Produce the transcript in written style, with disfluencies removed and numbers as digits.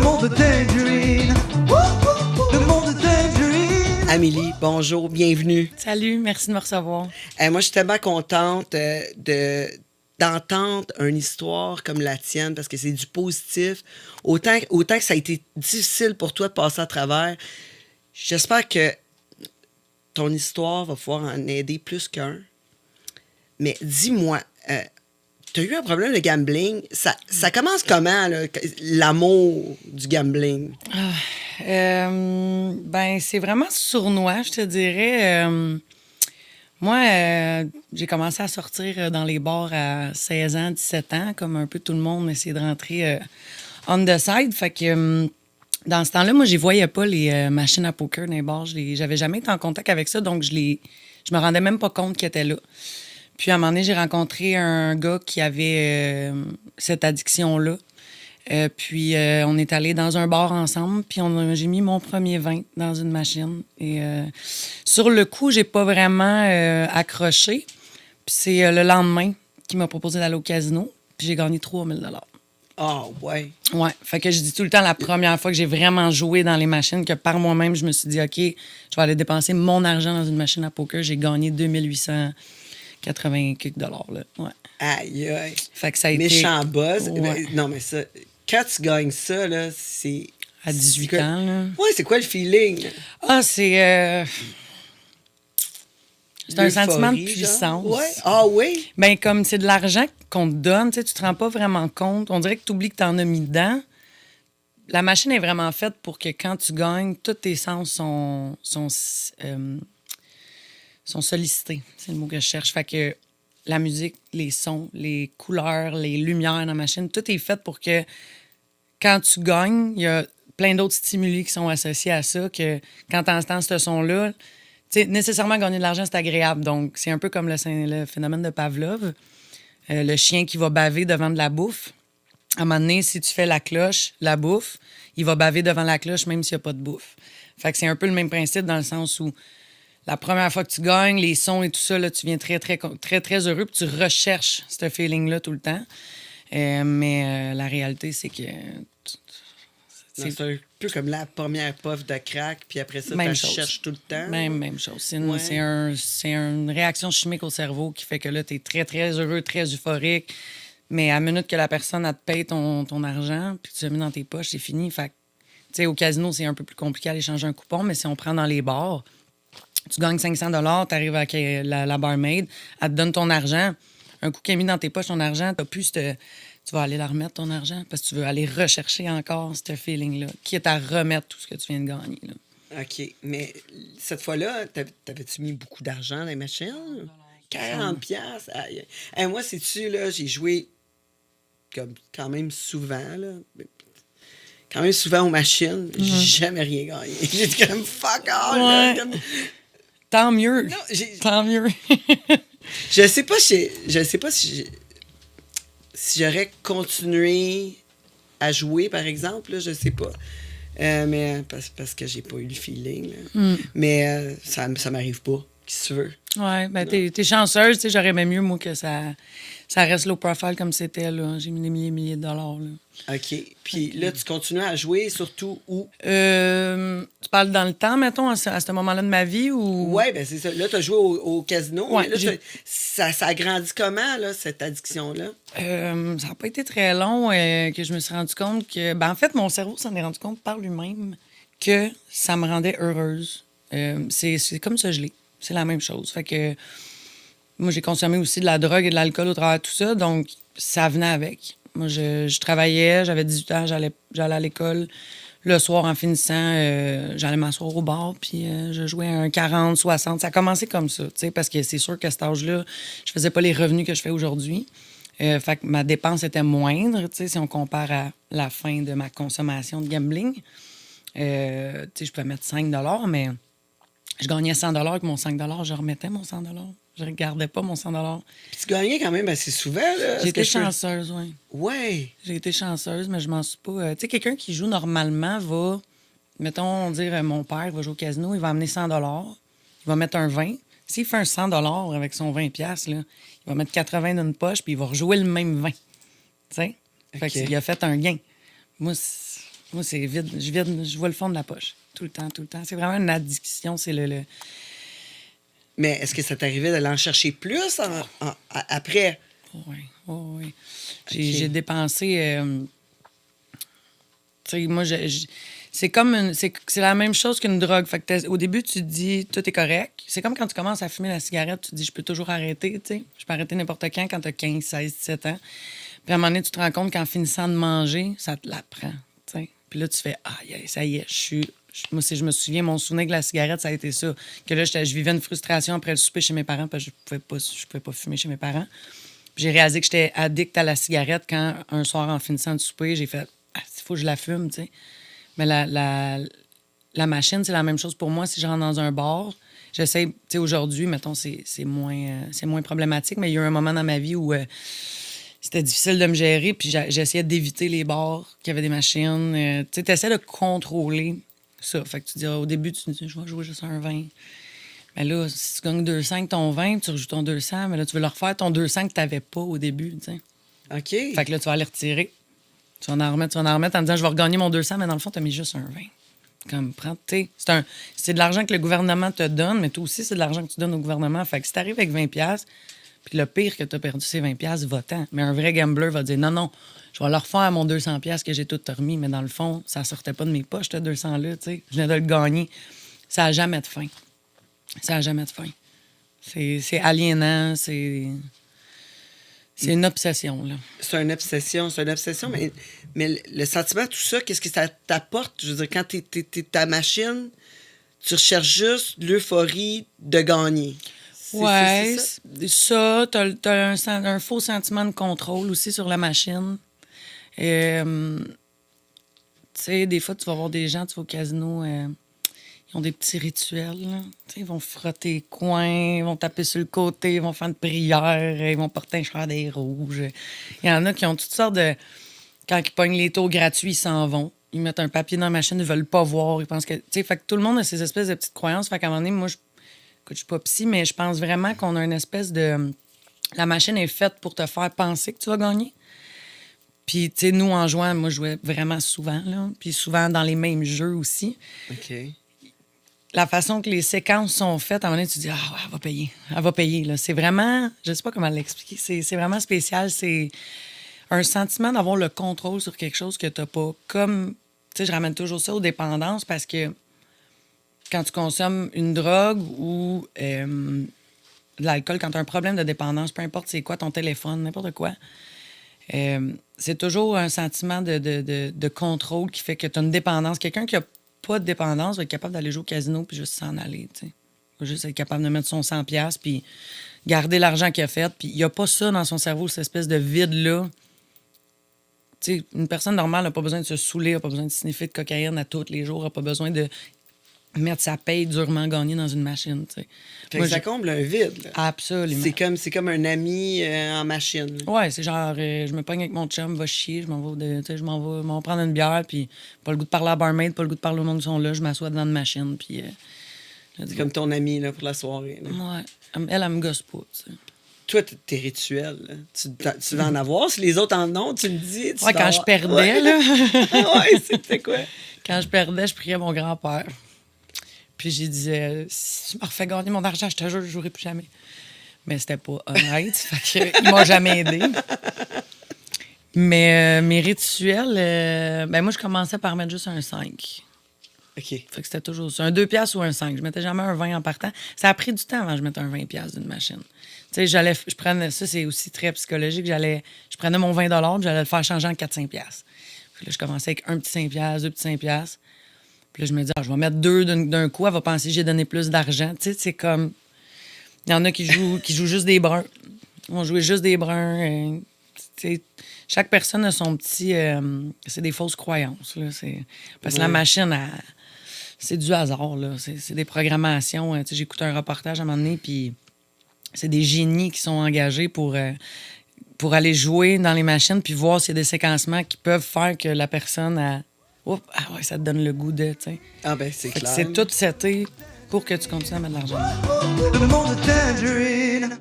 monde de Tangerine. Le monde de Tangerine. Amélie, bonjour, bienvenue. Salut, merci de me recevoir. Moi, je suis tellement contente d'entendre une histoire comme la tienne parce que c'est du positif. Autant que ça a été difficile pour toi de passer à travers, j'espère que ton histoire va pouvoir en aider plus qu'un. Mais dis-moi, tu as eu un problème de gambling. Ça commence comment, là, l'amour du gambling? Ben, c'est vraiment sournois, je te dirais. Moi, j'ai commencé à sortir dans les bars à 16 ans, 17 ans, comme un peu tout le monde, essayer de rentrer on the side. Fait que dans ce temps-là, moi, je voyais pas les machines à poker dans les bars. J'avais jamais été en contact avec ça, donc je me rendais même pas compte qu'ils étaient là. Puis, à un moment donné, j'ai rencontré un gars qui avait cette addiction-là. Puis, on est allé dans un bar ensemble, puis j'ai mis mon premier 20 dans une machine. Et sur le coup, j'ai pas vraiment accroché. Puis, c'est le lendemain qu'il m'a proposé d'aller au casino, puis j'ai gagné 3 000 $. Ah, ouais. Ouais. Fait que je dis tout le temps, la première fois que j'ai vraiment joué dans les machines, que par moi-même, je me suis dit, OK, je vais aller dépenser mon argent dans une machine à poker. J'ai gagné 2880 quelques dollars, là. Ouais. Aïe, aïe. Fait que ça a été... Méchant buzz. Ouais. Ben, non, mais ça, quand tu gagnes ça, là, c'est... À 18 ans, là. Ouais, c'est quoi le feeling? Ah, c'est... C'est un sentiment de L'euphorie, puissance. genre? Ouais. Ah oui? Ben comme c'est de l'argent qu'on te donne, tu sais, tu te rends pas vraiment compte. On dirait que tu oublies que tu en as mis dedans. La machine est vraiment faite pour que quand tu gagnes, tous tes sens sont sollicités. C'est le mot que je cherche. Fait que la musique, les sons, les couleurs, les lumières dans la machine, tout est fait pour que quand tu gagnes, il y a plein d'autres stimuli qui sont associés à ça, que quand tu entends ce son-là, tu sais, nécessairement, gagner de l'argent, c'est agréable. Donc, c'est un peu comme le phénomène de Pavlov. Le chien qui va baver devant de la bouffe. À un moment donné, si tu fais la cloche, la bouffe, il va baver devant la cloche même s'il n'y a pas de bouffe. Fait que c'est un peu le même principe dans le sens où la première fois que tu gagnes, les sons et tout ça, là, tu viens très, très, très, très heureux puis tu recherches ce feeling-là tout le temps. Mais la réalité, c'est que... C'est un peu comme la première puff de crack, puis après ça, Même tu chose. cherches tout le temps. Même chose. C'est Ouais. une réaction chimique au cerveau qui fait que là, tu es très, très heureux, très euphorique. Mais à la minute que la personne, elle te paye ton argent, puis tu l'as mis dans tes poches, c'est fini. Fait que, tu sais, au casino, c'est un peu plus compliqué d'aller changer un coupon, mais si on prend dans les bars, tu gagnes 500 $, tu arrives avec la barmaid, elle te donne ton argent. Un coup qu'elle a mis dans tes poches ton argent, t'as plus tu vas aller la remettre, ton argent, parce que tu veux aller rechercher encore ce feeling-là, qui est à remettre tout ce que tu viens de gagner. Là. OK. Mais cette fois-là, t'avais-tu mis beaucoup d'argent dans les machines? 40 piastres. Aïe. Hey, moi, sais-tu, là, j'ai joué comme quand même souvent, là. Quand même souvent aux machines. J'ai jamais rien gagné. J'ai dit comme fuck all. Là, Ouais. comme... Tant mieux. Non, Tant mieux. Je sais pas si j'aurais continué à jouer, par exemple, là, je sais pas. Mais parce que j'ai pas eu le feeling. Là. Mais ça m'arrive pas. Qu'est-ce que tu veux? Ouais, ben t'es chanceuse. Tu sais, j'aurais aimé mieux, moi, que ça reste low profile comme c'était. Là. J'ai mis des milliers de dollars. Là. OK. Puis là, tu continues à jouer, surtout où? Tu parles dans le temps, mettons, à ce moment-là de ma vie? Ou... Oui, ben c'est ça. Là, tu as joué au casino. Ouais, mais là, ça a grandi comment, là, cette addiction-là? Ça n'a pas été très long que je me suis rendu compte que... Ben, en fait, mon cerveau s'en est rendu compte par lui-même que ça me rendait heureuse. C'est comme ça, je l'ai. C'est la même chose. Fait que moi, j'ai consommé aussi de la drogue et de l'alcool au travers de tout ça, donc ça venait avec. Moi, je travaillais, j'avais 18 ans, j'allais à l'école. Le soir, en finissant, j'allais m'asseoir au bar, puis je jouais un 40, 60. Ça a commencé comme ça, tu sais, parce que c'est sûr qu'à cet âge-là, je faisais pas les revenus que je fais aujourd'hui. Fait que ma dépense était moindre, tu sais, si on compare à la fin de ma consommation de gambling. Tu sais, je pouvais mettre 5 $, mais je gagnais 100 $, avec mon 5 $, je remettais mon 100 $. Je ne regardais pas mon 100 $. Puis tu gagnais quand même assez souvent, là. J'ai été chanceuse, oui. Ouais. J'ai été chanceuse, mais je m'en suis pas... tu sais, quelqu'un qui joue normalement va... Mettons, dire, mon père va jouer au casino, il va amener 100 $, il va mettre un 20. S'il fait un 100 $ avec son 20 $, là, il va mettre 80 dans une poche, puis il va rejouer le même 20. Tu sais? Fait qu'il a fait un gain. Moi, Moi, c'est vide. Je vois le fond de la poche. Tout le temps, tout le temps. C'est vraiment une addiction. C'est le... Mais est-ce que ça t'arrivait d'aller en chercher plus après? Oui, oui. OK. J'ai dépensé... tu sais, moi, c'est comme c'est la même chose qu'une drogue. Fait que au début, tu te dis, tout est correct. C'est comme quand tu commences à fumer la cigarette, tu te dis, je peux toujours arrêter, tu sais. Je peux arrêter n'importe quand tu as 15, 16, 17 ans. Puis à un moment donné, tu te rends compte qu'en finissant de manger, ça te l'apprend, tu sais. Puis là, tu fais, ça y est, moi, je me souviens, mon souvenir de la cigarette, ça a été ça. Que là, je vivais une frustration après le souper chez mes parents parce que je pouvais pas fumer chez mes parents. Puis j'ai réalisé que j'étais addict à la cigarette quand, un soir, en finissant de souper, j'ai fait, il faut que je la fume, tu sais. Mais la machine, c'est la même chose pour moi. Si je rentre dans un bar, j'essaie, tu sais, aujourd'hui, mettons, c'est moins problématique, mais il y a eu un moment dans ma vie où c'était difficile de me gérer, puis j'essayais d'éviter les bars qui avaient des machines. Tu sais, t'essaies de contrôler ça. Fait que tu dis, au début, tu te dis, je vais jouer juste un 20. Mais là, si tu gagnes 200 ton 20, tu rejoues ton 200, mais là, tu veux le refaire ton 200 que tu n'avais pas au début, tu sais. OK. Fait que là, tu vas aller retirer. Tu vas en remettre en disant, je vais regagner mon 200, mais dans le fond, tu as mis juste un 20. Comme, prends, tu sais, c'est de l'argent que le gouvernement te donne, mais toi aussi, c'est de l'argent que tu donnes au gouvernement. Fait que si tu arrives avec 20$, puis le pire que tu as perdu, c'est 20$, va-t'en. Mais un vrai gambler va dire, non, je vais leur refaire mon 200$ que j'ai tout remis, mais dans le fond, ça sortait pas de mes poches, ce 200$-là, tu sais. Je viens de le gagner. Ça n'a jamais de fin. Ça n'a jamais de fin. C'est aliénant, c'est une obsession, là. C'est une obsession, mais le sentiment, tout ça, qu'est-ce que ça t'apporte? Je veux dire, quand t'es ta machine, tu recherches juste l'euphorie de gagner. Ouais, C'est ça? t'as un faux sentiment de contrôle aussi sur la machine. Tu sais, des fois, tu vas voir des gens, tu vas au casino, ils ont des petits rituels, là. Tu sais, ils vont frotter les coins, ils vont taper sur le côté, ils vont faire une prière, ils vont porter un chandail rouge. Il y en a qui ont toutes sortes de... Quand ils pognent les taux gratuits, ils s'en vont. Ils mettent un papier dans la machine, ils veulent pas voir. Ils pensent que... Tu sais, fait que tout le monde a ces espèces de petites croyances. Fait qu'à un moment donné, moi, écoute, je suis pas psy, mais je pense vraiment qu'on a une espèce de... La machine est faite pour te faire penser que tu vas gagner. Puis, tu sais, nous, en jouant, moi, je jouais vraiment souvent, là. Puis souvent dans les mêmes jeux aussi. OK. La façon que les séquences sont faites, à un moment donné, tu te dis, ouais, elle va payer. Elle va payer, là. C'est vraiment... Je sais pas comment l'expliquer. C'est vraiment spécial. C'est un sentiment d'avoir le contrôle sur quelque chose que t'as pas. Comme... Tu sais, je ramène toujours ça aux dépendances parce que quand tu consommes une drogue ou de l'alcool, quand tu as un problème de dépendance, peu importe c'est quoi, ton téléphone, n'importe quoi, c'est toujours un sentiment de contrôle qui fait que tu as une dépendance. Quelqu'un qui a pas de dépendance va être capable d'aller jouer au casino puis juste s'en aller, tu sais. Il va juste être capable de mettre son 100$ puis garder l'argent qu'il a fait. Puis il n'y a pas ça dans son cerveau, cette espèce de vide-là. Tu sais, une personne normale n'a pas besoin de se saouler, n'a pas besoin de sniffer de cocaïne à tous les jours, n'a pas besoin de mettre sa paye durement gagnée dans une machine, tu sais. Fait Moi, que ça comble un vide, là. Absolument. C'est comme un ami en machine. Ouais, c'est genre, je me pogne avec mon chum, va chier, je m'en vais, je m'en vais prendre une bière, puis pas le goût de parler à la barmaid, pas le goût de parler au monde qui sont là, je m'assois devant une machine, puis... C'est comme ton ami là, pour la soirée. Là. Ouais. Elle me gosse pas, tu sais. Toi, tes rituels, là, tu vas en avoir. Si les autres en ont, tu me dis. Ouais, quand je perdais, là. Ouais, c'était quoi? Quand je perdais, je priais mon grand-père. Puis j'ai dit, si tu me refais gagner mon argent, je te jure, je ne jouerai plus jamais. Mais c'était pas honnête. Fait que, il m'a jamais aidé. Mais mes rituels, ben moi, je commençais par mettre juste un 5. OK. Fait que c'était toujours ça. Un 2$ ou un 5. Je mettais jamais un 20 en partant. Ça a pris du temps avant que je mette un 20$ d'une machine. Tu sais, je prenais ça, c'est aussi très psychologique. Je prenais mon 20$, puis j'allais le faire changer en 4-5$. Puis là, je commençais avec un petit 5$, deux petits 5$. Puis là, je me dis, je vais mettre 2 d'un coup, elle va penser que j'ai donné plus d'argent. Tu sais, c'est comme. Il y en a qui jouent juste des bruns. Ils vont jouer juste des bruns. Tu sais, chaque personne a son petit. C'est des fausses croyances. Là. Parce que la machine, c'est du hasard. Là. C'est des programmations. Tu sais, j'écoute un reportage à un moment donné, puis c'est des génies qui sont engagés pour aller jouer dans les machines, puis voir s'il y a des séquencements qui peuvent faire que la personne a. Oups, ouais, ça te donne le goût de, tu sais. Ah ben c'est clair. C'est tout seté pour que tu continues à mettre de l'argent. Le monde de Tangerine.